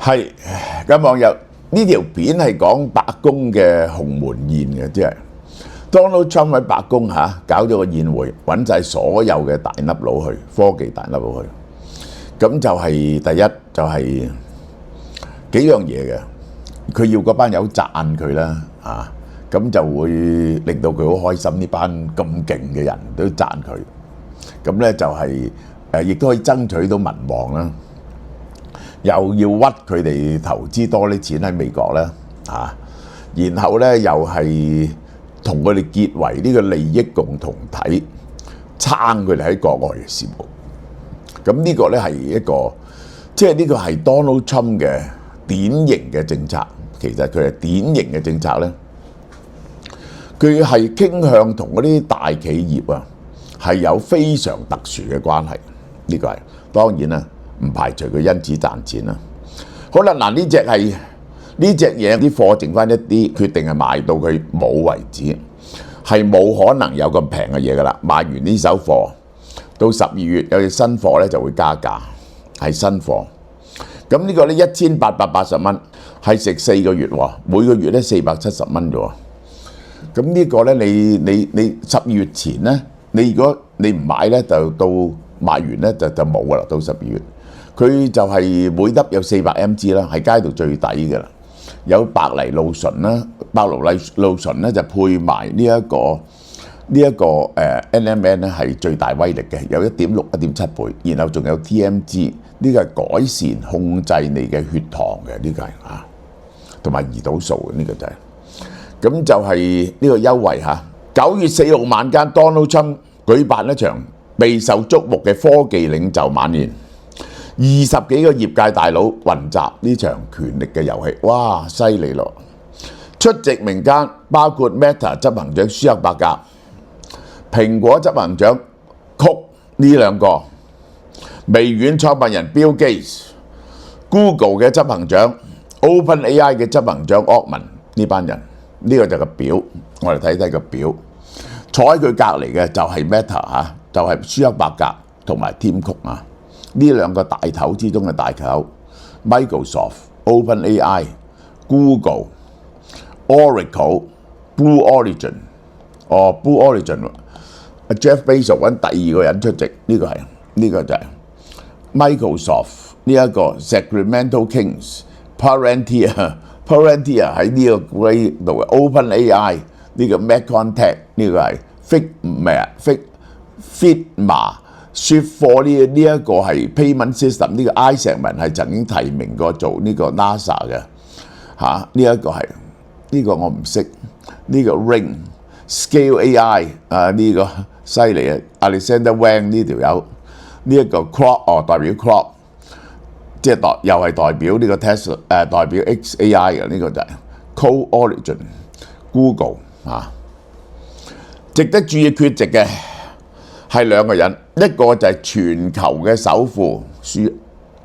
係咁網友呢條片係講白宮嘅鴻門宴嘅，即係 Donald Trump 喺白宮搞咗個宴會，揾晒所有嘅大粒佬去，科技大粒佬去。咁就係第一就係幾樣嘢嘅，佢要嗰班友讚佢啦，咁就會令到佢好開心。呢班咁勁嘅人都讚佢，咁咧就係亦都可以爭取到民望啦。又要屈佢哋投資多啲錢喺美國啦，然後咧又係同佢哋結為呢個利益共同體，撐佢哋喺國外嘅事務。咁呢個咧係一個，即係呢個係 Donald Trump 嘅典型嘅政策。其實佢係典型嘅政策咧，佢係傾向同嗰啲大企業係有非常特殊嘅關係。呢個係當然啦。唔排除佢因此賺錢啦。好啦，嗱呢隻嘢啲貨剩翻一啲，決定係賣到佢冇為止，係冇可能有咁平嘅嘢噶啦。賣完呢手貨，到12月有隻新貨咧就會加價，係新貨。咁呢個咧1880蚊，係食4個月喎，每個月咧470蚊啫喎。咁呢個咧你12月前咧，你如果你唔買咧，就到賣完咧就冇噶啦，到12月。佢就係每粒有400mg 啦，係街度最抵嘅啦。有白藜蘆醇啦，白藜蘆醇咧就配埋呢一個NMN 咧係最大威力嘅，有1.6、1.7倍，然後仲有 TMG， 呢個係改善控制你嘅血糖嘅，呢個係同埋胰島素嘅，呢個就係。咁就係呢個優惠9月4號晚間 ，Donald Trump 舉辦一場備受矚目嘅科技領袖晚宴。20幾個業界大佬雲集呢場權力嘅遊戲，哇！犀利咯！出席名單包括 Meta 執行長舒克伯格、蘋果執行長曲呢兩個、微軟創辦人 Bill Gates、Google 嘅執行長、OpenAI 嘅執行長 Altman 呢班人，呢個就係個表，我哋睇睇個表。坐喺佢隔離嘅就係 Meta 就係舒克伯格同埋 Tim Cook呢兩個大頭之中嘅大頭 ，Microsoft、OpenAI、Google、Oracle、Blue Origin，Blue Origin，Jeff Bezos 揾第二個人出席，呢個就係 Microsoft 呢一個 Sacramento Kings、Palantir 喺呢個 grade 度嘅 ，OpenAI 呢個 McConaughey 呢個係 Figma。Shift4 呢一個係 payment system， 呢個埃石文係曾經提名過做呢個 NASA 嘅呢一個係呢個我唔識，呢個 Ring、Scale AI 呢個犀利啊 ，Alexander Wang 呢條友，呢一個 Crop 代表 Crop， 即係又係代表呢個 Tesla 代表 XAI 嘅，呢個就係 Cold Origin、Google 值得注意缺席嘅係兩個人，一個就係全球嘅首富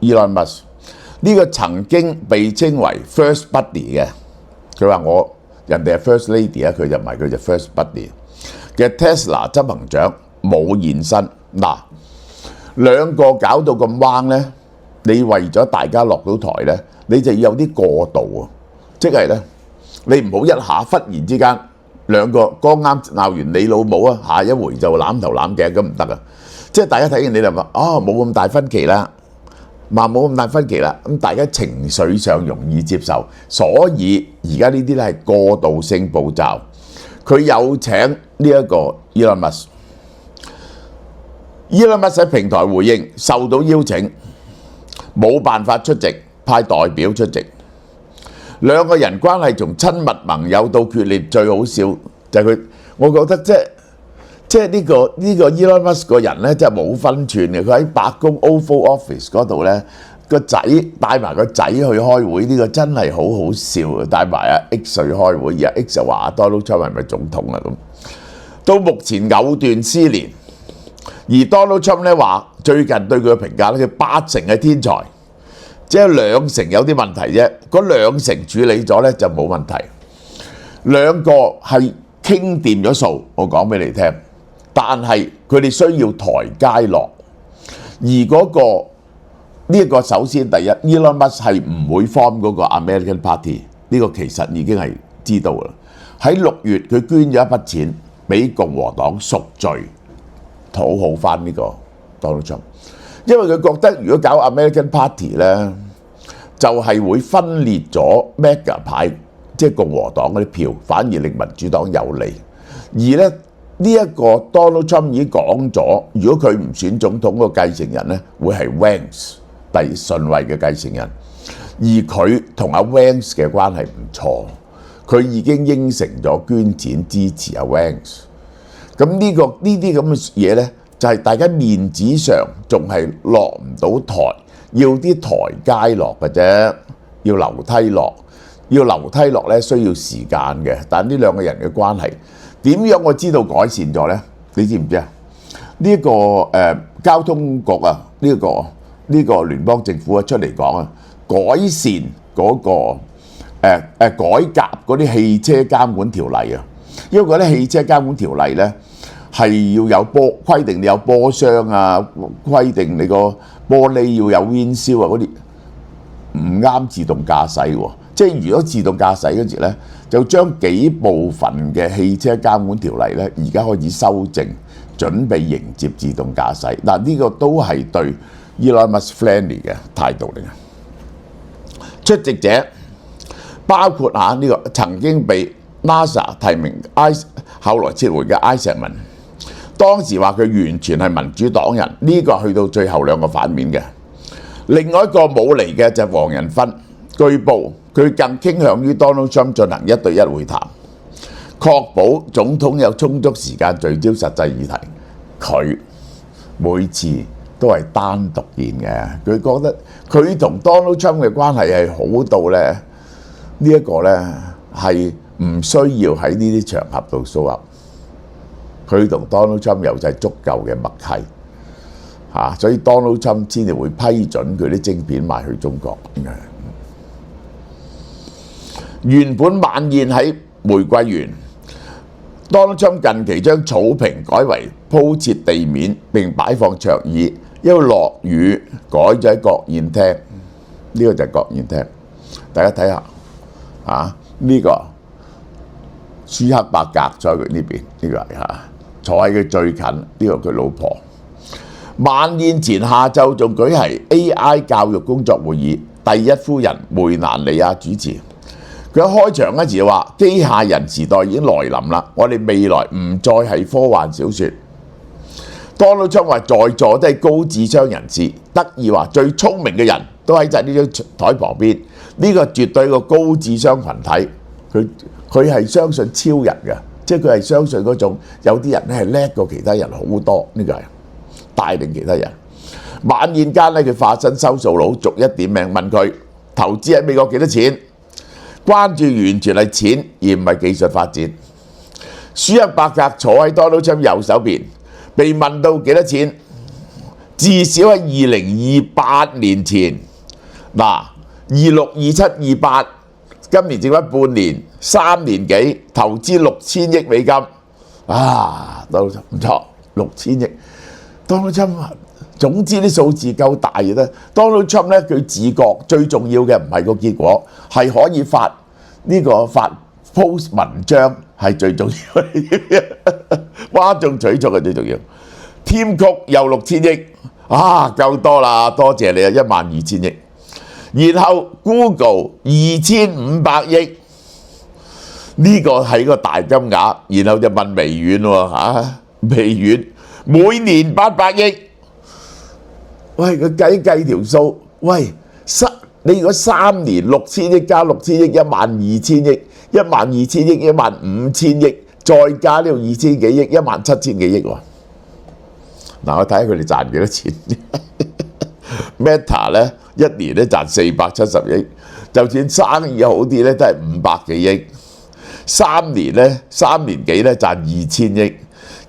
Elon Musk， 呢個曾經被稱為 First Buddy 嘅，佢話人哋係 First Lady 佢就唔係，佢就 First Buddy 嘅 Tesla 執行長冇現身。兩個搞到咁彎咧，你為咗大家落到台咧，你就要有啲過渡即係咧，你唔好一下忽然之間。兩個剛啱鬧完你老母下一回就攬頭攬頸，咁唔得即係大家睇見你就話冇咁大分歧啦，冇咁大分歧啦，咁大家情緒上容易接受，所以而家呢啲咧係過渡性步驟。佢有請呢一個 Elon Musk 喺平台回應受到邀請，冇辦法出席，派代表出席。兩個人關係從親密盟友到決裂，最好笑就係佢，我覺得即係呢個 Elon Musk 個人咧，真係冇分寸嘅。佢喺白宮 Oval Office 嗰度咧，個仔帶埋個仔去開會，呢個真係好好笑啊！帶埋阿 X 去開會，而阿 X 就話 Donald Trump 係咪總統啊咁。到目前藕斷絲連，而 Donald Trump 咧話最近對佢嘅評價咧，佢80%係天才。即係2成有啲問題啫，嗰2成處理咗咧就冇問題。兩個係傾掂咗數，我講俾你聽。但係佢哋需要台階落，而嗰個呢一個首先第一 ，Elon Musk 係唔會 form 嗰個 American Party， 呢個其實已經係知道啦。喺6月佢捐咗一筆錢俾共和黨贖罪，討好翻呢個 Donald Trump， 因為佢覺得如果搞 American Party 咧，就係會分裂咗 MAGA 派，即係共和黨嗰啲票，反而令民主黨有利。而咧呢一個 Donald Trump 已經講咗，如果佢唔選總統個繼承人咧，會係 Vance 第順位嘅繼承人。而佢同阿 Vance 嘅關係唔錯，佢已經應承咗捐錢支持阿 Vance。咁呢啲咁嘅嘢咧，就係大家面子上仲係落唔到台，要啲台階落嘅啫，要樓梯落，要樓梯落咧需要時間嘅。但呢兩個人嘅關係點樣我知道改善咗咧？你知唔知啊？呢個交通局啊，呢個聯邦政府啊出嚟講啊，改善嗰個改革嗰啲汽車監管條例啊，因為嗰啲汽車監管條例咧係要有規定你有波箱啊，規定你個玻璃要有 windshield 啊，嗰啲唔啱自動駕駛喎。即係如果自動駕駛嗰時咧，就將幾部分嘅汽車監管條例咧，而家開始修正，準備迎接自動駕駛。嗱，呢個都係對 Elon Musk friendly 嘅態度嚟嘅。出席者包括呢個曾經被 NASA 提名後來撤回嘅艾石文，當時話佢完全係民主黨人，呢個去到最後兩個反面嘅。另外一個冇嚟嘅就係黃仁勳，據報佢更傾向於 Donald Trump 進行1對1會談，確保總統有充足時間聚焦實際議題。佢每次都係單獨見嘅，佢覺得佢同 Donald Trump 嘅關係係好到咧，呢一個咧係唔需要喺呢啲場合度 show up。佢同 Donald Trump 有就係足夠嘅默契嚇，所以 Donald Trump 先至會批准佢啲晶片賣去中國。原本晚宴喺玫瑰園，Donald Trump 近期將草坪改為鋪設地面並擺放桌椅，因為落雨改咗喺國宴廳。呢個就係國宴廳，大家睇下呢個舒克伯格坐喺佢呢邊，呢個係坐喺佢最近，呢個佢老婆。晚宴前下晝仲舉行 AI 教育工作會議，第一夫人梅蘭妮亞主持。佢喺開場嗰時就話：機械人時代已經來臨啦，我哋未來唔再係科幻小説。Donald Trump話在座都係高智商人士，得意話最聰明嘅人都喺呢張台旁邊，呢個絕對係個高智商群體。佢係相信超人嘅，即係佢係相信嗰種有啲人咧係叻過其他人好多，呢個係帶領其他人。晚宴間咧，佢化身收數佬，逐一點名問佢投資喺美國幾多錢，關注完全係錢而唔係技術發展。舒克伯格坐喺 Donald Trump 右手邊，被問到幾多錢，至少喺2028年前26、27、28。今年剩翻半年，3年幾投資6000億美金，都唔錯，6000億。Donald Trump 總之啲數字夠大嘅咧。Donald Trump 咧，佢自覺最重要嘅唔係個結果，係可以發 post 文章係最重要嘅，嘩眾取寵係最重要。Tim Cook 又6000億，夠多啦，多謝你啊，12000億。然後 Google 2500億，呢個係個大金額。然後就問微軟喎，微軟每年800億。喂，佢計條數，喂，你如果3年6000億加6000億，12000億，12000億15000億，再加呢度2000幾億，17000幾億喎。我睇下佢哋賺幾多錢。Meta 咧一年咧賺470億，就算生意好啲咧都係500幾億。3年幾咧賺2000億，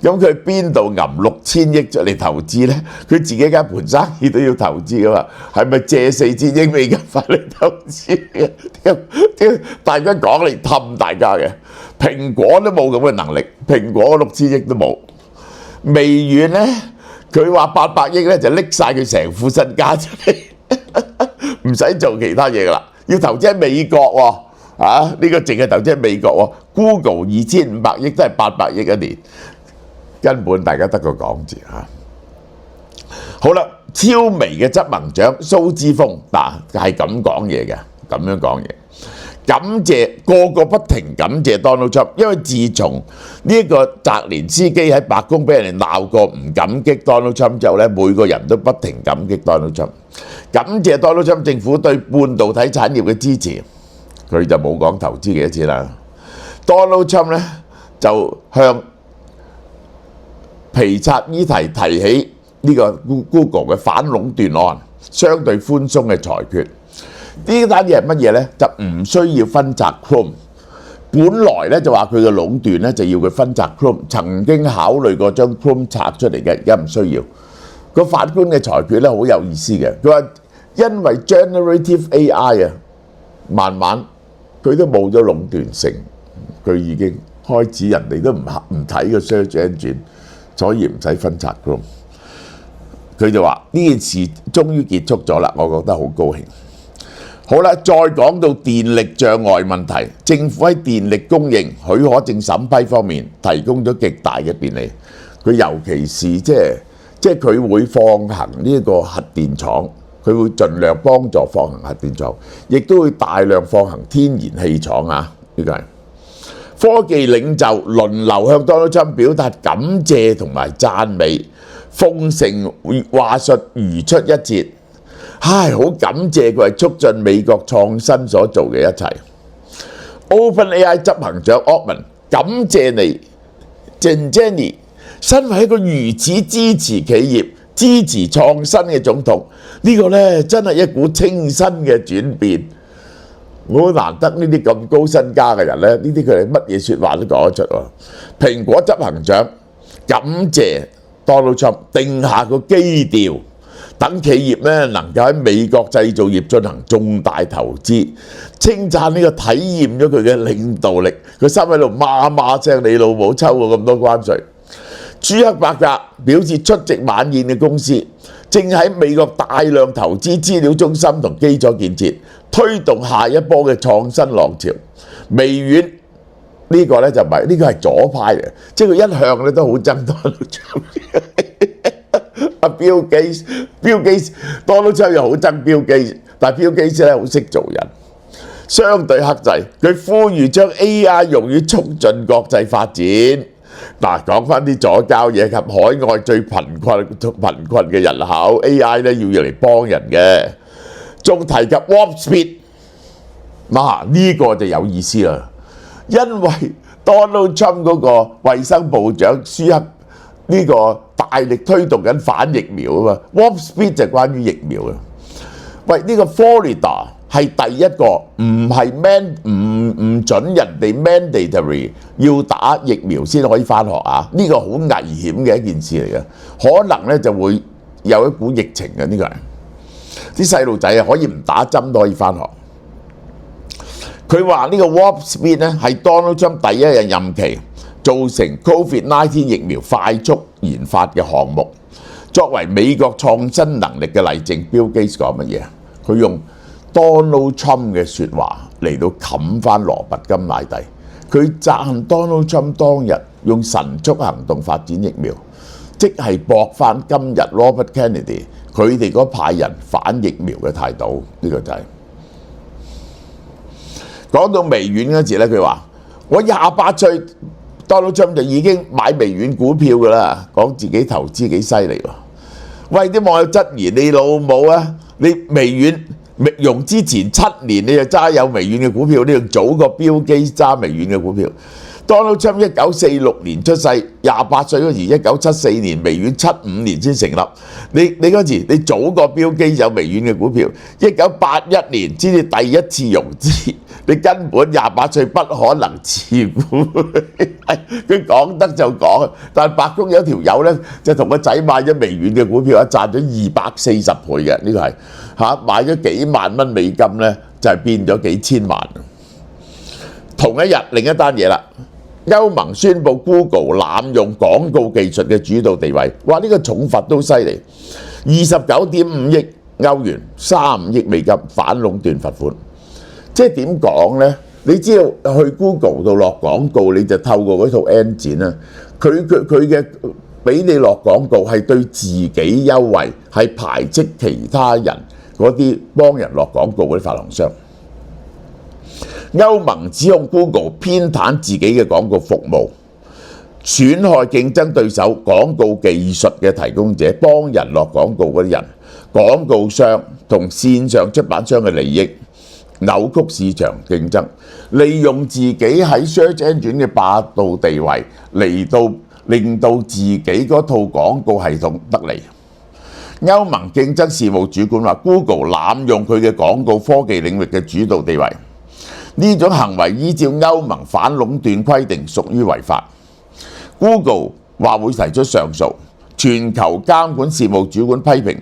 咁佢邊度揞6000億出嚟投資咧？佢自己間盤生意都要投資噶嘛，係咪借4000億美金翻嚟投資嘅？大家講嚟氹大家嘅，蘋果都冇咁嘅能力，蘋果6000億都冇。微軟咧，佢話800億咧就拎晒佢成副身家出嚟。唔使做其他嘢噶啦，要投資喺美國喎，呢個淨係投資喺美國喎。Google 2500億都係800億一年，根本大家得個講字嚇。好啦，超微嘅執行長蘇之峰係咁講嘢嘅，咁樣講嘢。感謝個不停感謝 Donald Trump， 因為自從呢個澤連斯基喺白宮俾人哋鬧過唔感激 Donald Trump 之後咧，每個人都不停感激 Donald Trump， 感謝 Donald Trump 政府對半導體產業嘅支持。佢就冇講投資幾多錢啦。Donald Trump 咧就向皮察伊提提起呢個 Google 嘅反壟斷案，相對寬鬆嘅裁決。呢單嘢係乜嘢呢？就唔需要分拆 Chrome。本來咧就話佢嘅壟斷咧就要佢分拆 Chrome， 曾經考慮過將 Chrome 拆出嚟嘅，而家唔需要。個法官嘅裁決咧好有意思嘅，佢話因為 generative AI 慢慢佢都冇咗壟斷性，佢已經開始人哋都唔睇個 search engine， 所以唔使分拆 Chrome。佢就話呢件事終於結束咗啦，我覺得好高興。好啦，再講到電力障礙問題，政府喺電力供應、許可證審批方面提供咗極大嘅便利。佢尤其是即係佢會放行呢個核電廠，佢會盡量幫助放行核電廠，亦都會大量放行天然氣廠啊！呢個係科技領袖輪流向 Donald Trump 表達感謝同埋讚美，奉承話術如出一轍。好感謝佢係促進美國創新所做嘅一切。OpenAI 執行長 Altman 感謝你，謝謝你，身為一個如此支持企業、支持創新嘅總統，呢個呢真係一股清新嘅轉變。我好難得呢啲咁高身家嘅人呢，呢啲佢哋乜嘢説話都講得出喎。蘋果執行長感謝 Donald Trump 定下個基調。等企業咧能夠喺美國製造業進行重大投資，稱讚呢個體驗咗佢嘅領導力，佢心喺度罵罵聲你老母抽過咁多關稅。朱克伯格表示出席晚宴嘅公司正喺美國大量投資資料中心同基礎建設，推動下一波嘅創新浪潮。微軟呢個咧就唔係，呢個係左派嚟，即係佢一向咧都好憎 Donald Trump。Bill Gates，Donald Trump 又好憎 Bill Gates， 但係 Bill Gates 咧好識做人，相對克制。佢呼籲將 AI 用於促進國際發展。講翻啲左膠嘢及海外最貧困嘅人口 ，AI 咧要用嚟幫人嘅。仲提及 Warp Speed， 呢個就有意思啦，因為 Donald Trump 嗰個衛生部長舒克呢個大力推動緊反疫苗啊嘛 ，Warp Speed 就係關於疫苗嘅。喂，呢個 Florida 係第一個唔準人哋 mandatory 要打疫苗先可以翻學啊！呢個好危險嘅一件事嚟嘅，可能咧就會有一股疫情嘅呢個係。啲細路仔可以唔打針都可以翻學。佢話呢個 Warp Speed 咧係 Donald Trump 第一任任期造成 COVID-19 疫苗快速研發嘅項目，作為美國創新能力嘅例證。Bill Gates 講乜嘢？佢用 Donald Trump 嘅説話嚟到冚翻羅拔金乃蒂。佢讚 Donald Trump 當日用神速行動發展疫苗，即係駁翻今日 Robert Kennedy 佢哋嗰派人反疫苗嘅態度。呢個就係講到微軟嗰時咧，佢話我28歲。Donald Trump 就已經買微軟股票㗎啦，講自己投資幾犀利喎。喂，啲網友質疑你老母啊！你微軟融資前7年你就揸有微軟嘅股票，你仲早過Bill Gates揸微軟嘅股票。Donald Trump 1946年出世，28歲嗰時1974年微軟75年先成立。你嗰時你早過Bill Gates有微軟嘅股票，1981年先至第一次融資。你根本28歲不可能持股。佢講得就講，但係白宮有條友咧就同個仔買咗微軟嘅股票，賺咗240倍嘅，呢個係買咗幾萬蚊美金咧，就係變咗幾千萬。同一日另一單嘢啦，歐盟宣布 Google 濫用廣告技術嘅主導地位，話呢個重罰都犀利，29.5億歐元，35億美金反壟斷罰款。即係點講呢？你知道去 Google 度落廣告，你就透過嗰套 engine 啦。佢嘅俾你落廣告係對自己優惠，係排斥其他人嗰啲幫人落廣告嗰啲發行商。歐盟指控 Google 偏袒自己嘅廣告服務，損害競爭對手廣告技術嘅提供者，幫人落廣告嗰啲人、廣告商同線上出版商嘅利益，扭曲市場競爭，利用自己喺 search engine 嘅霸道地位嚟到令到自己嗰套廣告系統得利。歐盟競爭事務主管話 Google 濫用佢嘅廣告科技領域嘅主導地位，呢種行為依照歐盟反壟斷規定屬於違法。Google 話會提出上訴。全球監管事務主管批評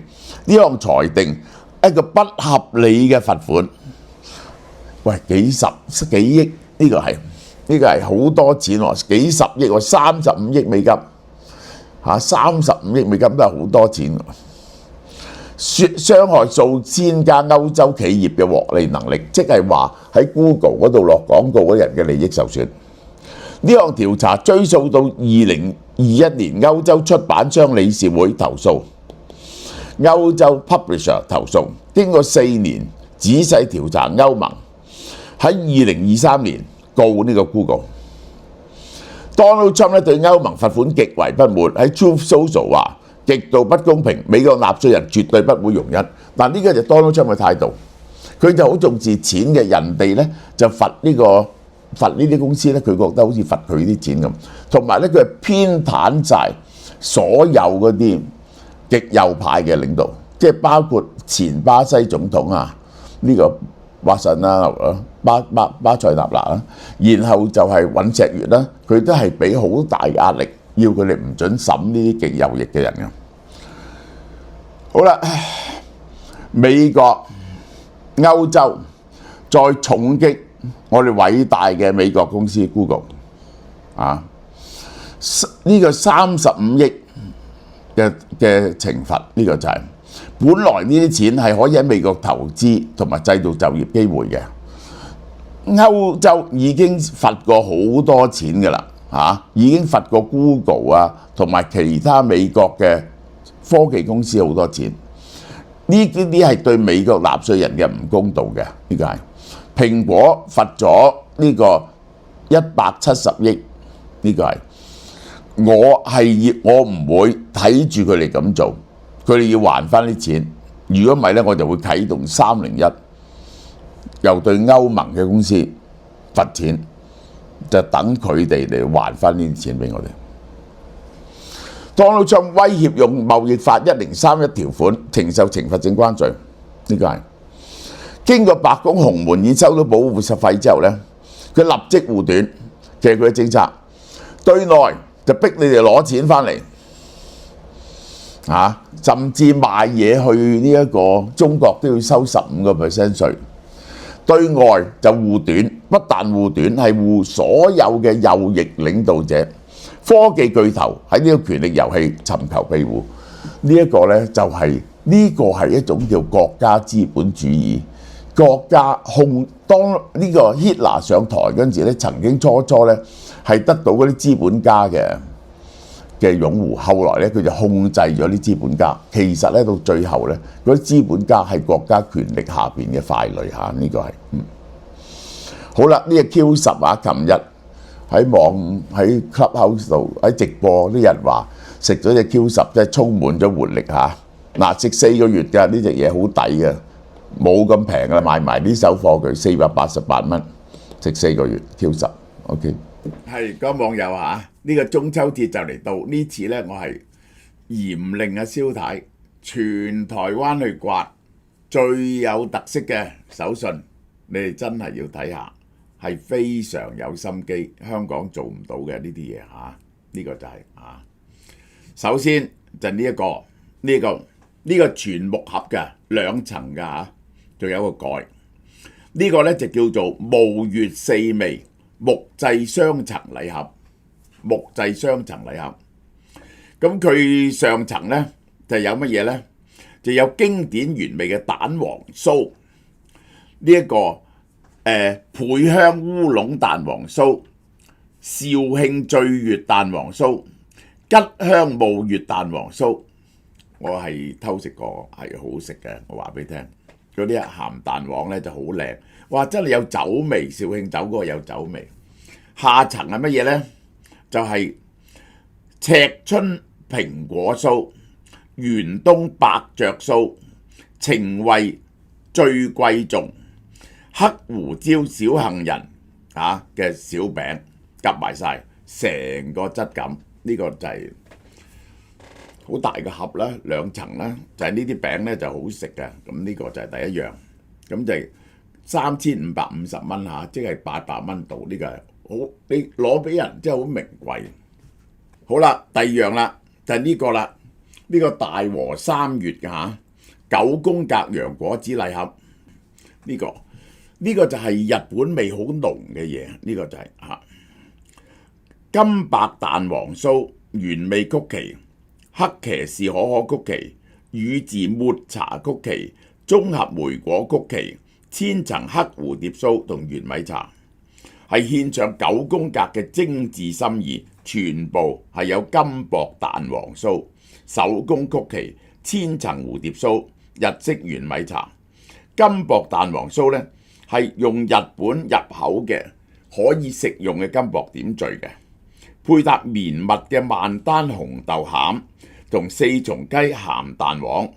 呢項裁定一個不合理嘅罰款。喂，幾億呢個係好多錢喎，幾十億喎，35億美金嚇，35億美金都係好多錢，傷害數千家歐洲企業嘅獲利能力，即係話喺 Google 嗰度落廣告嗰人嘅利益受損。呢項調查追溯到2021年歐洲出版商理事會投訴，歐洲 Publisher 投訴，經過4年仔細調查，歐盟喺2023年告呢個 Google。Donald Trump 對歐盟罰款極為不滿，喺 Truth Social 話極度不公平，美國納稅人絕對不會容忍。但呢個就 Donald Trump 嘅態度，佢就好重視錢嘅，人哋咧就罰呢啲公司咧，佢覺得好似罰佢啲錢咁，同埋咧佢係偏袒晒所有嗰啲極右派嘅領導，即係包括前巴西總統啊呢個華盛啦、巴塞納啦，然後就係尹錫悅啦，佢都係俾好大壓力，要佢哋唔準審呢啲極右翼嘅人嘅。好啦，美國、歐洲再重擊我哋偉大嘅美國公司 Google 啊！呢個35億嘅懲罰，呢個就係本來呢啲錢係可以喺美國投資同埋製造就業機會嘅。歐洲已經罰過好多錢㗎啦，已經罰過 Google 啊同埋其他美國嘅科技公司好多錢。呢啲係對美國納稅人嘅唔公道嘅，呢個係。蘋果罰咗呢個170億，呢個係我唔會睇住佢哋咁做，佢哋要還翻啲錢。如果唔係咧，我就會啟動301，又對歐盟嘅公司罰錢，就等佢哋嚟還翻呢啲錢俾我哋。Donald Trump威脅用貿易法1031條款承受懲罰性關稅，呢個係。經過白宮鴻門宴收到保護費之後呢，佢立即護短，其實佢嘅政策對內就逼你哋攞錢翻嚟，甚至賣嘢去呢一個中國都要收15% 稅。對外就護短，不但護短，係護所有嘅右翼領導者、科技巨頭喺呢個權力遊戲尋求庇護。呢一個呢，就係呢個係一種叫國家資本主義。國家當呢個 Hitler 上台嗰陣時咧，曾經初咧係得到嗰啲資本家嘅擁護，後來咧佢就控制咗啲資本家。其實咧到最後咧，嗰啲資本家係國家權力下邊嘅傀儡嚇，呢個係好啦。呢個 Q10啊，琴日喺 Clubhouse 度喺直播，啲人話食咗隻 Q10 真係充滿咗活力嚇。嗱，食4個月㗎，呢隻嘢好抵嘅。冇咁平啦，賣埋呢手貨佢488蚊，食4個月 Q10。OK， 係個網友呢個中秋節就嚟到，呢次呢，我係嚴令阿蕭太全台灣去刮最有特色嘅手信，你哋真係要睇下，係非常有心機，香港做唔到嘅呢啲嘢呢個就係首先就呢個全木盒嘅2層嘅仲有個蓋，呢個呢就叫做慕月4味木製雙層禮盒，咁佢上層呢就有乜嘢呢？就有經典原味嘅蛋黃酥，呢一個倍香烏龍蛋黃酥、肇慶醉月蛋黃酥、吉香霧月蛋黃酥，我係偷食過，係好食嘅。我話俾你聽，嗰啲鹹蛋黃咧就好靚，哇！真係有酒味，肇慶酒嗰個有酒味。下層係乜嘢咧？就係赤春蘋果酥、元冬伯爵酥、情味最貴重、黑胡椒小杏仁嘅小餅夾埋晒，成個質感。呢個就係好大個盒啦，2層啦，就係呢啲餅咧就好食嘅。咁呢個就係第一樣，咁就係3550蚊嚇，即係800蚊度。呢個係好，你攞俾人真係好名貴。好啦，第二樣啦，就係呢個啦，呢個大和3月嘅9宮格洋果子禮盒。呢個就係日本味好濃嘅嘢，呢個就係金白蛋黃酥、原味曲奇、黑騎士可可曲奇、宇治抹茶曲奇、綜合莓果曲奇、千層黑蝴蝶酥同玄米茶，係獻上9宮格嘅精緻心意，全部係有金箔蛋黃酥、手工曲奇、千層蝴蝶酥、日式玄米茶。金箔蛋黃酥呢，係用日本入口嘅可以食用嘅金箔點綴嘅，配搭綿密嘅萬丹紅豆餡同4重雞鹹蛋黃，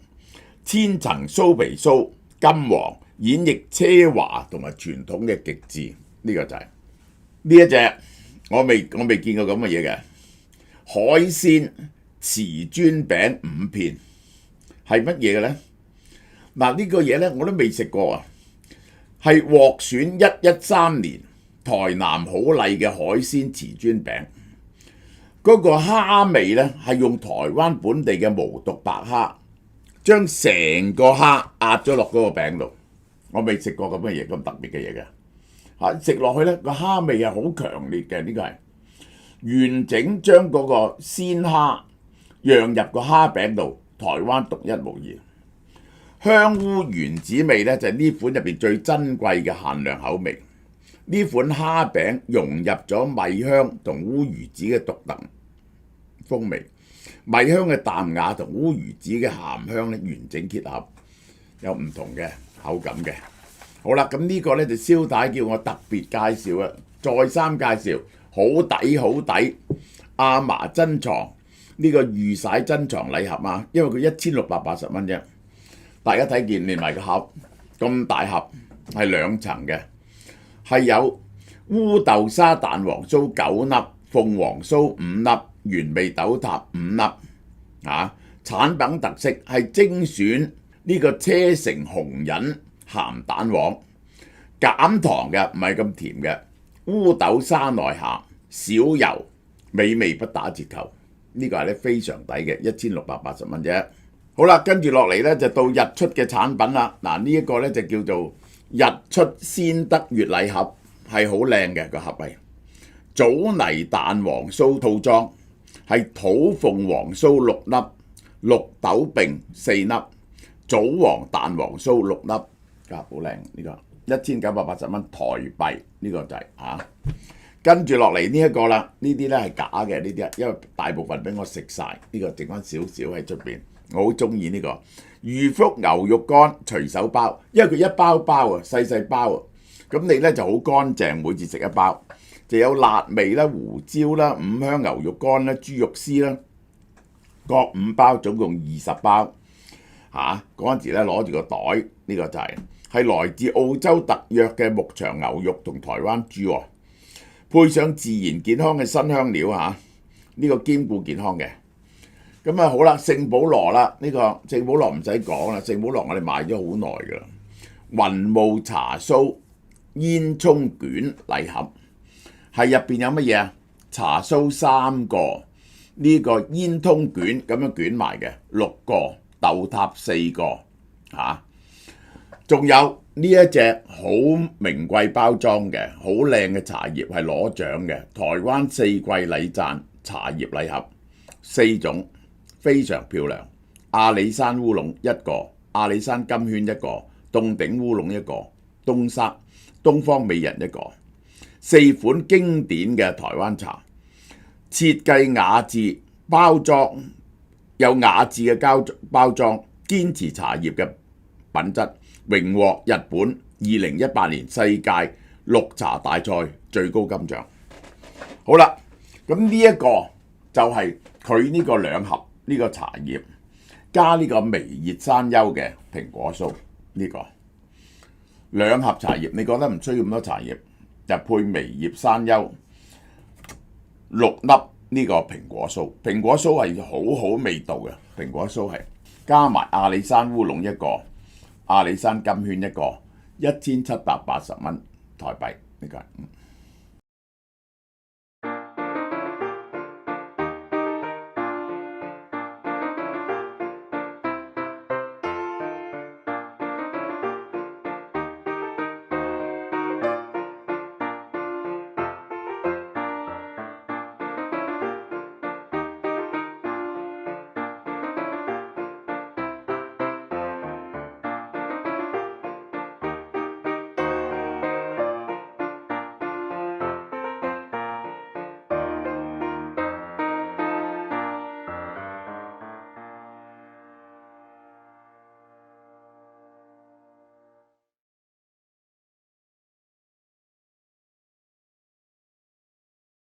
千層酥皮酥金黃，演繹奢華同埋傳統嘅極致。呢個就係呢一隻我未見過咁嘅嘢嘅海鮮瓷磚餅5片，係乜嘢嘅呢？嗱，呢個嘢呢，我都未食過啊，係獲選113年台南好麗嘅海鮮瓷磚餅。嗰個蝦味呢，係用台灣本地嘅無毒白蝦，將成個蝦壓咗落嗰個餅度。我未食過咁嘅嘢，咁特別嘅嘢嘅。食落去呢，個蝦味係好強烈嘅，呢個係完整將嗰個鮮蝦釀入個蝦餅度，台灣獨一無二。香烏原子味呢，就係呢款入邊最珍貴嘅限量口味。呢款蝦餅融入咗米香同烏魚子嘅獨特風味，米香嘅淡雅同烏魚子嘅鹹香咧完整結合，有唔同嘅口感嘅。好啦，咁呢個咧就蕭太叫我特別介紹啊，再三介紹，好抵好抵。阿嫲珍藏呢個御璽珍藏禮盒啊，因為佢1680蚊啫。大家睇見連埋個盒咁大盒，係2層嘅，係有烏豆沙蛋黃酥9粒、鳳凰酥5粒、原味豆塔5粒。產品特色係精選呢個車城紅仁鹹蛋黃，減糖嘅，唔係咁甜嘅，烏豆沙內餡，少油，美味不打折扣。呢個係咧非常抵嘅，1680蚊啫。好啦，跟住落嚟咧就到日出嘅產品啦。嗱，呢一個咧就叫做日出鮮得月禮盒，係好靚嘅個盒係。棗泥蛋黃酥套裝係土鳳凰酥6粒、綠豆餅4粒、棗黃蛋黃酥6粒，好靚呢個1980蚊台幣，呢個就係跟住落嚟呢一個啦，呢啲咧係假嘅，呢啲因為大部分俾我食晒，呢個剩翻少少喺出邊。我好中意呢個裕福牛肉乾隨手包，因為佢一包包啊，細細包啊，咁你咧就好乾淨，每次食一包就有辣味啦、胡椒啦、五香牛肉乾啦、豬肉絲啦，各5包，總共20包。嗰陣時咧攞住個袋，呢個就係來自澳洲特約嘅牧場牛肉同台灣豬喎，配上自然健康嘅新香料呢個兼顧健康嘅。咁好啦，聖保羅啦，呢個聖保羅唔使講啦，聖保羅我哋買咗好耐噶啦。雲霧茶酥煙葱卷禮盒，係入邊有乜嘢啊？茶酥3個，呢個煙通卷咁樣捲埋嘅6個，豆塔4個，仲有呢一隻好名貴包裝嘅好靚嘅茶葉，係攞獎嘅台灣4季禮讚茶葉禮盒，4種。非常漂亮，阿里山烏龍一個，阿里山金萱一個，凍頂烏龍一個，東方美人一個。4款經典嘅台灣茶，設計雅致，包裝有雅致嘅包裝，堅持茶葉嘅品質，榮獲日本2018年世界綠茶大賽最高金獎。好啦，咁呢一個就係佢呢個兩盒呢個茶葉，加呢個微熱山丘嘅蘋果酥，呢個兩盒茶葉，你覺得唔需要咁多茶葉，就配微熱山丘6粒呢個蘋果酥，蘋果酥係好好味道嘅，蘋果酥係加埋阿里山烏龍一個，阿里山金萱一個，1780蚊台幣呢個。